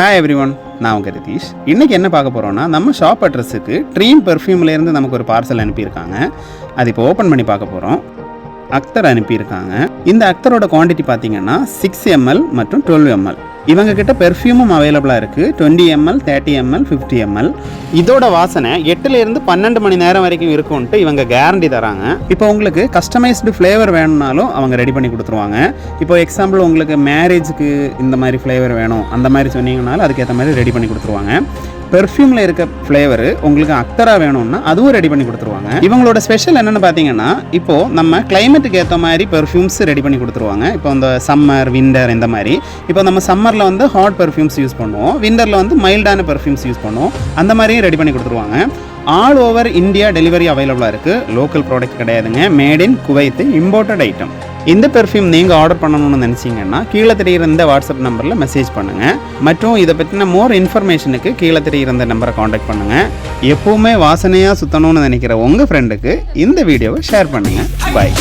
Hi everyone, நான் உங்கள் ரிதீஷ். இன்றைக்கி என்ன பார்க்க போகிறோன்னா, நம்ம ஷாப் அட்ரஸுக்கு ட்ரீம் பெர்ஃப்யூம்லேருந்து நமக்கு ஒரு பார்சல் அனுப்பியிருக்காங்க. அது இப்போ ஓப்பன் பண்ணி பார்க்க போகிறோம். அக்தர் அனுப்பியிருக்காங்க. இந்த அக்தரோட குவான்டிட்டி பார்த்தீங்கன்னா 6 ml மற்றும் 12 ml. இவங்க கிட்ட பெர்ஃப்யூமும் அவைலபிளாக இருக்குது. 20 ml, 30 ml, 50 ml. இதோட வாசனை 8லேருந்து 12 மணி நேரம் வரைக்கும் இருக்கும்ன்ட்டு இவங்க கேரண்டி தராங்க. இப்போ உங்களுக்கு கஸ்டமைஸ்டு ஃப்ளேவர் வேணும்னாலும் அவங்க ரெடி பண்ணி கொடுத்துருவாங்க. இப்போ எக்ஸாம்பிள் உங்களுக்கு மேரேஜுக்கு இந்த மாதிரி ஃப்ளேவர் வேணும் அந்த மாதிரி சொன்னீங்கனாலும் அதுக்கேற்ற மாதிரி ரெடி பண்ணி கொடுத்துருவாங்க. பெர்ஃப்யூமில் இருக்க ஃப்ளேவர் உங்களுக்கு அக்தரா வேணும்னா அதுவும் ரெடி பண்ணி கொடுத்துருவாங்க. இவங்களோட ஸ்பெஷல் என்னென்னு பார்த்தீங்கன்னா, இப்போது நம்ம கிளைமேட்டுக்கு ஏற்ற மாதிரி பெர்ஃப்யூம்ஸ் ரெடி பண்ணி கொடுத்துருவாங்க. இப்போ இந்த சம்மர், விண்டர் இந்த மாதிரி. இப்போ நம்ம சம்மரில் வந்து ஹாட் பெர்ஃப்யூம்ஸ் யூஸ் பண்ணுவோம், விண்டரில் வந்து மைல்டான பெர்ஃப்யூம்ஸ் யூஸ் பண்ணுவோம். அந்த மாதிரியும் ரெடி பண்ணி கொடுத்துருவாங்க. ஆல் ஓவர் இந்தியா டெலிவரி அவைலபிளாக இருக்குது. லோக்கல் ப்ராடக்ட் கிடையாதுங்க, made in Kuwait, imported item. இந்த பெர்ஃப்யூம் நீங்கள் ஆர்டர் பண்ணணும்னு நினச்சிங்கன்னா கீழே தெரிகிற இந்த வாட்ஸ்அப் நம்பரில் மெசேஜ் பண்ணுங்கள். மற்றும் இதை பற்றின மோர் இன்ஃபர்மேஷனுக்கு கீழே தெரிகிற இந்த நம்பரை காண்டாக்ட் பண்ணுங்கள். எப்போவுமே வாசனையாக சுற்றணும்னு நினைக்கிற உங்கள் ஃப்ரெண்டுக்கு இந்த வீடியோவை ஷேர் பண்ணுங்கள். பாய்.